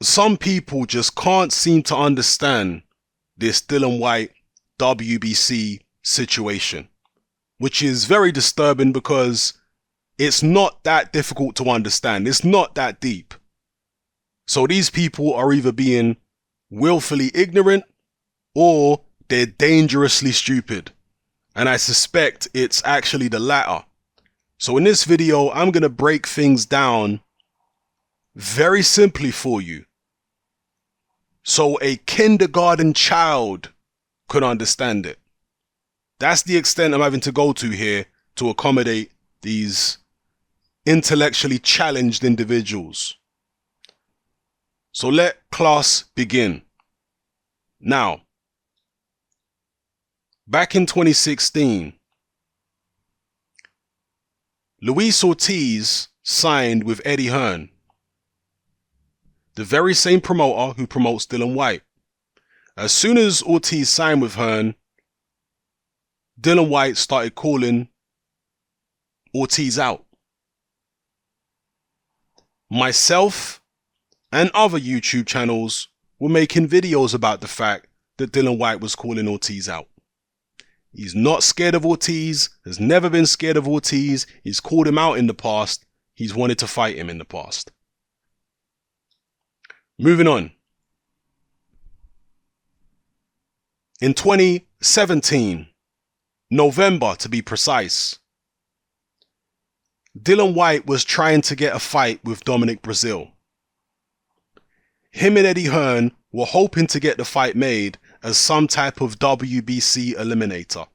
some people just can't seem to understand this Dillian Whyte WBC situation, which is very disturbing because it's not that difficult to understand. It's not that deep. So these people are either being willfully ignorant or they're dangerously stupid. And I suspect it's actually the latter. So in this video, I'm going to break things down very simply for you, so a kindergarten child could understand it. That's the extent I'm having to go to here to accommodate these intellectually challenged individuals. So let class begin. Now, back in 2016, Luis Ortiz signed with Eddie Hearn, the very same promoter who promotes Dillian Whyte. As soon as Ortiz signed with Hearn, Dillian Whyte started calling Ortiz out. Myself and other YouTube channels were making videos about the fact that Dillian Whyte was calling Ortiz out. He's not scared of Ortiz, has never been scared of Ortiz. He's called him out in the past. He's wanted to fight him in the past. Moving on. In 2017, November to be precise, Dillian Whyte was trying to get a fight with Dominic Brazil. Him and Eddie Hearn were hoping to get the fight made as some type of WBC Eliminator.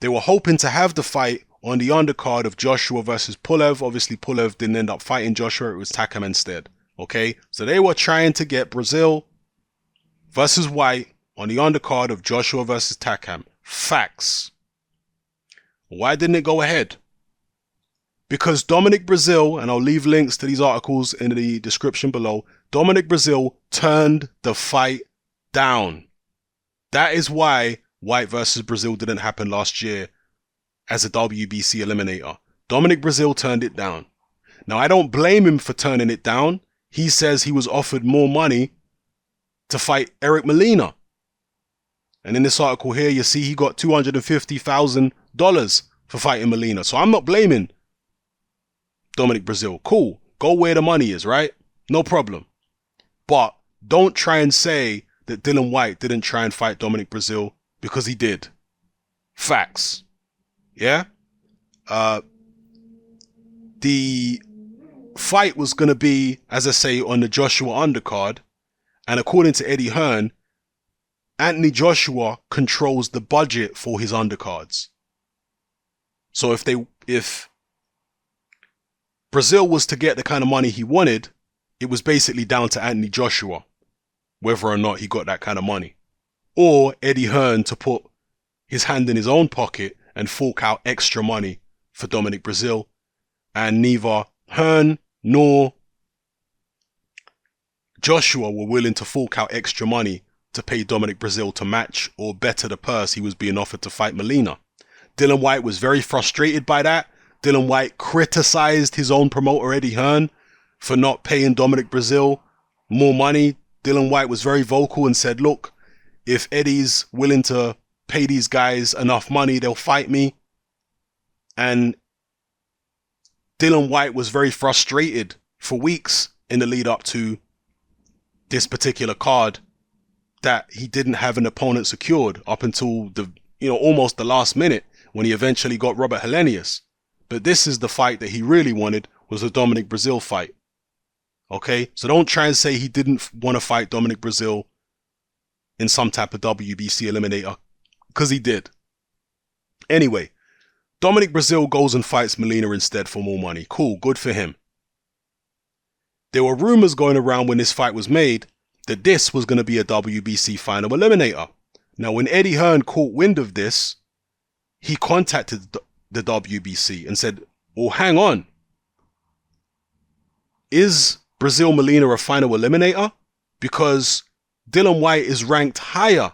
They were hoping to have the fight on the undercard of Joshua versus Pulev. Obviously, Pulev didn't end up fighting Joshua. It was Takam instead. Okay? So they were trying to get Brazil versus Whyte on the undercard of Joshua versus Takam. Facts. Why didn't it go ahead? Because Dominic Brazil, and I'll leave links to these articles in the description below, Dominic Brazil turned the fight down. That is why Whyte versus Brazil didn't happen last year as a WBC Eliminator. Dominic Brazil turned it down. Now, I don't blame him for turning it down. He says he was offered more money to fight Eric Molina. And in this article here, you see he got $250,000 for fighting Molina. So I'm not blaming Dominic Brazil. Cool. Go where the money is, right? No problem. But don't try and say that Dillian Whyte didn't try and fight Dominic Brazil, because he did. Facts. Yeah? The fight was going to be, as I say, on the Joshua undercard. And according to Eddie Hearn, Anthony Joshua controls the budget for his undercards. So if Brazil was to get the kind of money he wanted, it was basically down to Anthony Joshua whether or not he got that kind of money. Or Eddie Hearn to put his hand in his own pocket and fork out extra money for Dominic Brazil. And neither Hearn nor Joshua were willing to fork out extra money to pay Dominic Brazil to match or better the purse he was being offered to fight Molina. Dillian Whyte was very frustrated by that. Dillian Whyte criticized his own promoter Eddie Hearn for not paying Dominic Brazil more money. Dillian Whyte was very vocal and said, look, if Eddie's willing to pay these guys enough money, they'll fight me. And Dillian Whyte was very frustrated for weeks in the lead up to this particular card that he didn't have an opponent secured up until almost the last minute when he eventually got Robert Helenius. But this is the fight that he really wanted, was the Dominic Brazil fight. Okay, so don't try and say he didn't want to fight Dominic Brazil in some type of WBC Eliminator, because he did. Anyway, Dominic Brazil goes and fights Molina instead for more money. Cool, good for him. There were rumors going around when this fight was made that this was going to be a WBC Final Eliminator. Now, when Eddie Hearn caught wind of this, he contacted the WBC and said, well, hang on. Is Brazil Molina a Final Eliminator? Because Dillian Whyte is ranked higher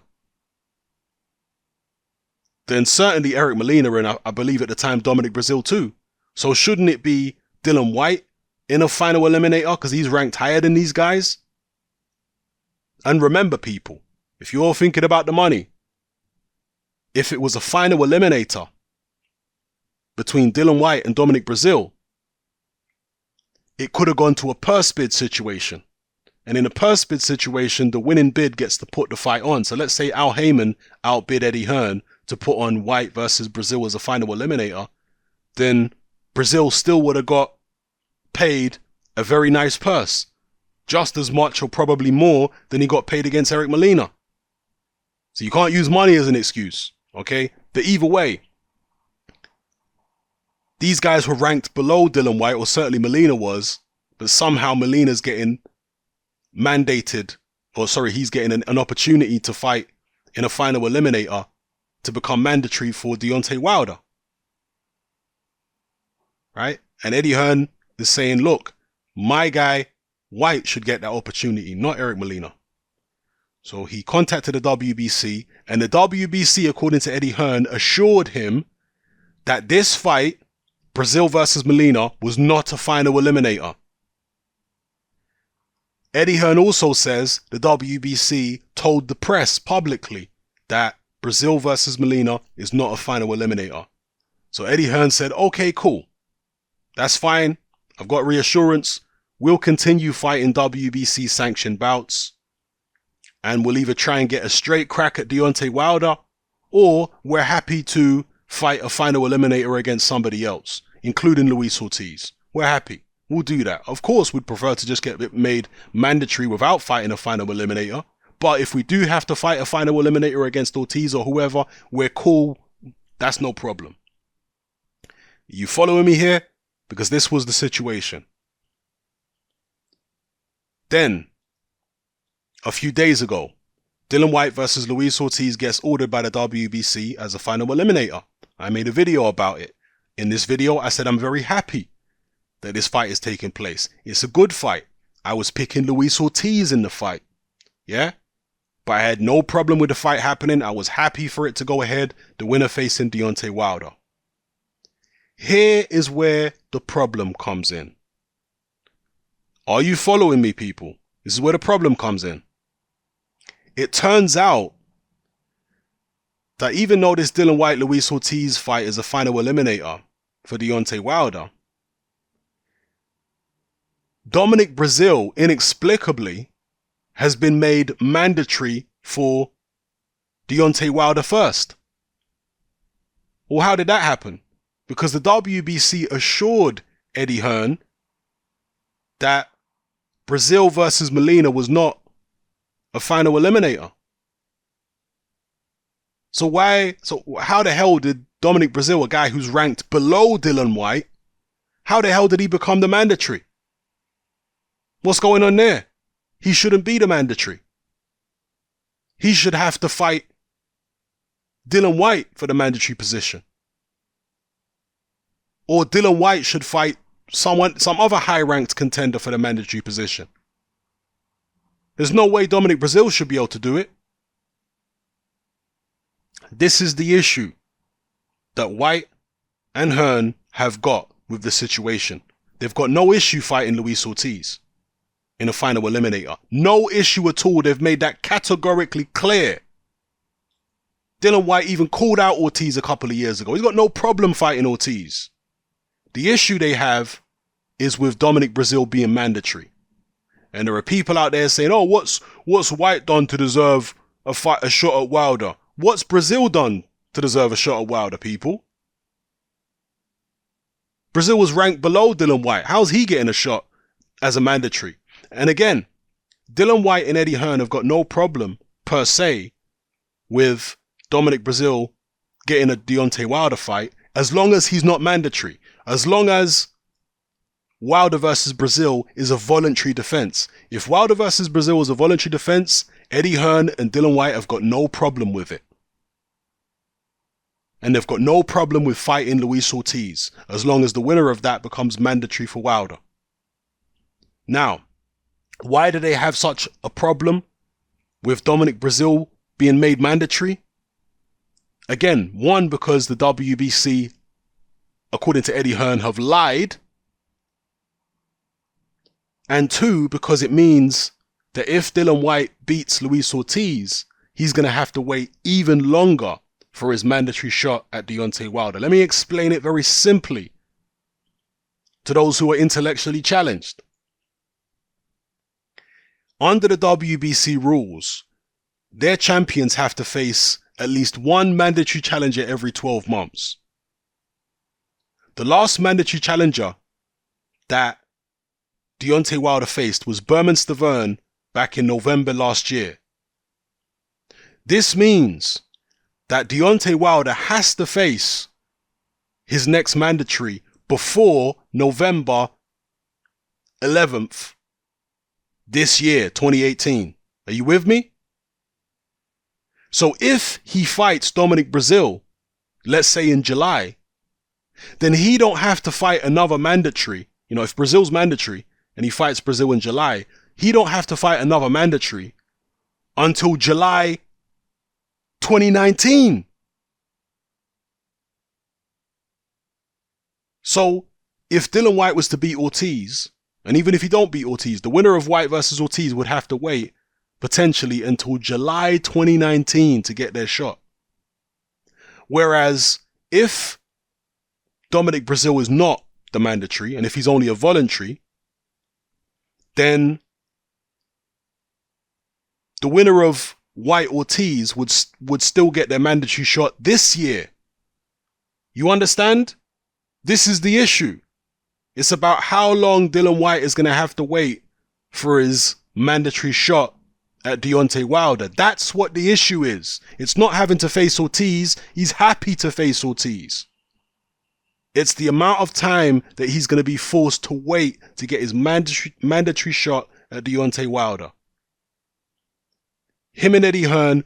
than certainly Eric Molina and I believe at the time Dominic Brazil too. So shouldn't it be Dillian Whyte in a final eliminator because he's ranked higher than these guys? And remember, people, if you're thinking about the money, if it was a final eliminator between Dillian Whyte and Dominic Breazeale, it could have gone to a purse bid situation. And in a purse bid situation, the winning bid gets to put the fight on. So let's say Al Heyman outbid Eddie Hearn to put on Whyte versus Breazeale as a final eliminator. Then Breazeale still would have got paid a very nice purse. Just as much or probably more than he got paid against Eric Molina. So you can't use money as an excuse, okay? But either way, these guys were ranked below Dillian Whyte, or certainly Molina was, but somehow Molina's getting mandated, or sorry, he's getting an opportunity to fight in a final eliminator to become mandatory for Deontay Wilder. Right? And Eddie Hearn is saying, look, my guy Whyte should get that opportunity, not Eric Molina. So he contacted the WBC, and the WBC, according to Eddie Hearn, assured him that this fight, Breazeale versus Molina, was not a final eliminator. Eddie Hearn also says the WBC told the press publicly that Breazeale versus Molina is not a final eliminator. So Eddie Hearn said, okay, cool. That's fine. I've got reassurance. We'll continue fighting WBC sanctioned bouts, and we'll either try and get a straight crack at Deontay Wilder, or we're happy to fight a final eliminator against somebody else, including Luis Ortiz. We're happy. We'll do that. Of course, we'd prefer to just get it made mandatory without fighting a final eliminator, but if we do have to fight a final eliminator against Ortiz or whoever, we're cool. That's no problem. You following me here? Because this was the situation. Then, a few days ago, Dillian Whyte versus Luis Ortiz gets ordered by the WBC as a final eliminator. I made a video about it. In this video, I said I'm very happy that this fight is taking place. It's a good fight. I was picking Luis Ortiz in the fight. Yeah? But I had no problem with the fight happening. I was happy for it to go ahead. The winner facing Deontay Wilder. Here is where the problem comes in. Are you following me, people? This is where the problem comes in. It turns out that even though this Dillian Whyte-Luis Ortiz fight is a final eliminator for Deontay Wilder, Dominic Breazeale inexplicably has been made mandatory for Deontay Wilder first. Well, how did that happen? Because the WBC assured Eddie Hearn that Breazeale versus Molina was not a final eliminator. So how the hell did Dominic Breazeale, a guy who's ranked below Dillian Whyte, how the hell did he become the mandatory? What's going on there? He shouldn't be the mandatory. He should have to fight Dillian Whyte for the mandatory position. Or Dillian Whyte should fight some other high-ranked contender for the mandatory position. There's no way Dominic Breazeale should be able to do it. This is the issue that Whyte and Hearn have got with the situation. They've got no issue fighting Luis Ortiz in a final eliminator. No issue at all. They've made that categorically clear. Dillian Whyte even called out Ortiz a couple of years ago. He's got no problem fighting Ortiz. The issue they have is with Dominic Breazeale being mandatory. And there are people out there saying, oh, what's Whyte done to deserve a shot at Wilder? What's Breazeale done to deserve a shot at Wilder, people? Breazeale was ranked below Dillian Whyte. How's he getting a shot as a mandatory? And again, Dillian Whyte and Eddie Hearn have got no problem, per se, with Dominic Breazeale getting a Deontay Wilder fight, as long as he's not mandatory. As long as Wilder versus Breazeale is a voluntary defense. If Wilder versus Breazeale is a voluntary defense, Eddie Hearn and Dillian Whyte have got no problem with it. And they've got no problem with fighting Luis Ortiz, as long as the winner of that becomes mandatory for Wilder. Now, why do they have such a problem with Dominic Breazeale being made mandatory? Again, one, because the WBC, according to Eddie Hearn, have lied And 2, because it means that if Dillian Whyte beats Luis Ortiz, he's going to have to wait even longer for his mandatory shot at Deontay Wilder. Let me explain it very simply to those who are intellectually challenged. Under the WBC rules, their champions have to face at least one mandatory challenger every 12 months. The last mandatory challenger that Deontay Wilder faced was Bermane Stiverne back in November last year. This means that Deontay Wilder has to face his next mandatory before November 11th this year, 2018. Are you with me? So if he fights Dominic Breazeale, let's say in July, then he don't have to fight another mandatory. You know, if Breazeale's mandatory and he fights Breazeale in July, he don't have to fight another mandatory until July 2019. So if Dillian Whyte was to beat Ortiz, and even if he don't beat Ortiz, the winner of Whyte versus Ortiz would have to wait potentially until July 2019 to get their shot. Whereas if Dominic Breazeale is not the mandatory, and if he's only a voluntary, then the winner of Whyte Ortiz would still get their mandatory shot this year. You understand? This is the issue. It's about how long Dillian Whyte is going to have to wait for his mandatory shot at Deontay Wilder. That's what the issue is. It's not having to face Ortiz. He's happy to face Ortiz. It's the amount of time that he's going to be forced to wait to get his mandatory shot at Deontay Wilder. Him and Eddie Hearn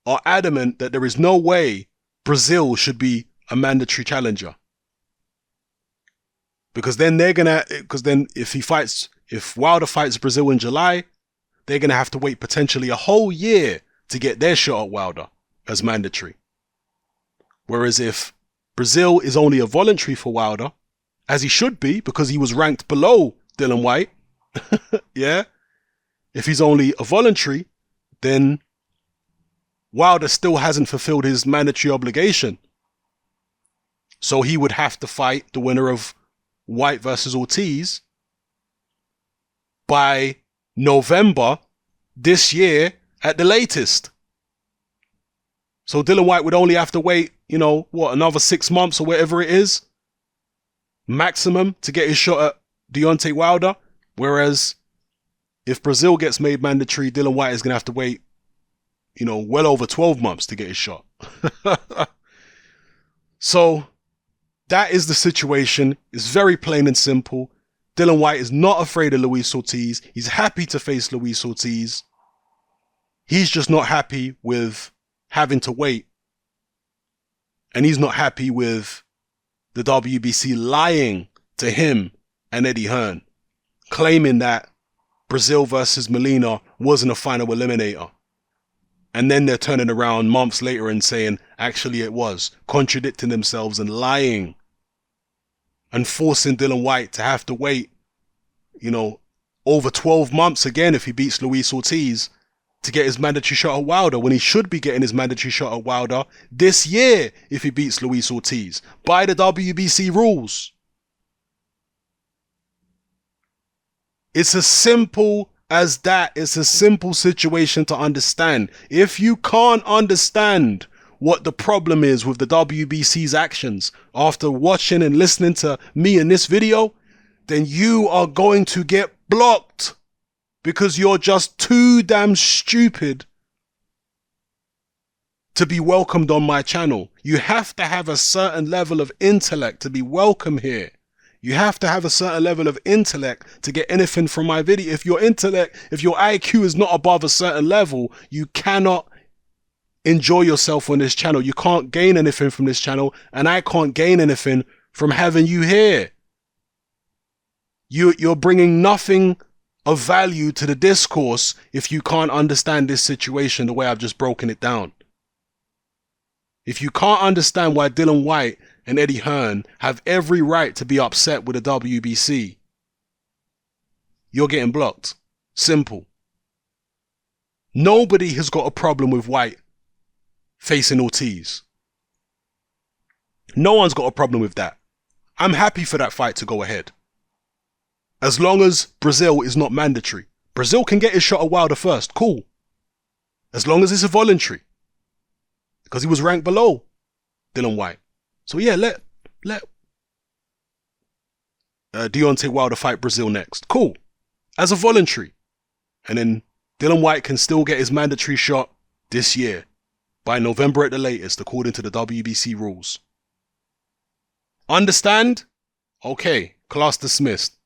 are adamant that there is no way Breazeale should be a mandatory challenger. Because then if Wilder fights Breazeale in July, they're going to have to wait potentially a whole year to get their shot at Wilder as mandatory. Whereas if Breazeale is only a voluntary for Wilder, as he should be because he was ranked below Dillian Whyte, yeah? If he's only a voluntary, then Wilder still hasn't fulfilled his mandatory obligation. So he would have to fight the winner of Whyte versus Ortiz by November this year at the latest. So Dillian Whyte would only have to wait, another 6 months or whatever it is, maximum, to get his shot at Deontay Wilder. Whereas if Breazeale gets made mandatory, Dillian Whyte is going to have to wait, well over 12 months to get his shot. So that is the situation. It's very plain and simple. Dillian Whyte is not afraid of Luis Ortiz. He's happy to face Luis Ortiz. He's just not happy with having to wait. And he's not happy with the WBC lying to him and Eddie Hearn, claiming that Breazeale versus Molina wasn't a final eliminator. And then they're turning around months later and saying, actually it was, contradicting themselves and lying. And forcing Dillian Whyte to have to wait, over 12 months again if he beats Luis Ortiz to get his mandatory shot at Wilder, when he should be getting his mandatory shot at Wilder this year if he beats Luis Ortiz by the WBC rules. It's as simple as that. It's a simple situation to understand. If you can't understand what the problem is with the WBC's actions after watching and listening to me in this video, then you are going to get blocked because you're just too damn stupid to be welcomed on my channel. You have to have a certain level of intellect to be welcome here. You have to have a certain level of intellect to get anything from my video. If your IQ is not above a certain level, you cannot enjoy yourself on this channel. You can't gain anything from this channel, and I can't gain anything from having you here. You're bringing nothing of value to the discourse if you can't understand this situation the way I've just broken it down. If you can't understand why Dillian Whyte and Eddie Hearn have every right to be upset with the WBC, you're getting blocked. Simple. Nobody has got a problem with Whyte facing Ortiz. No one's got a problem with that. I'm happy for that fight to go ahead. As long as Brazil is not mandatory. Brazil can get his shot at Wilder first. Cool. As long as it's a voluntary. Because he was ranked below Dillian Whyte. So yeah, let Deontay Wilder fight Brazil next. Cool. As a voluntary. And then Dillian Whyte can still get his mandatory shot this year. By November at the latest, according to the WBC rules. Understand? Okay, class dismissed.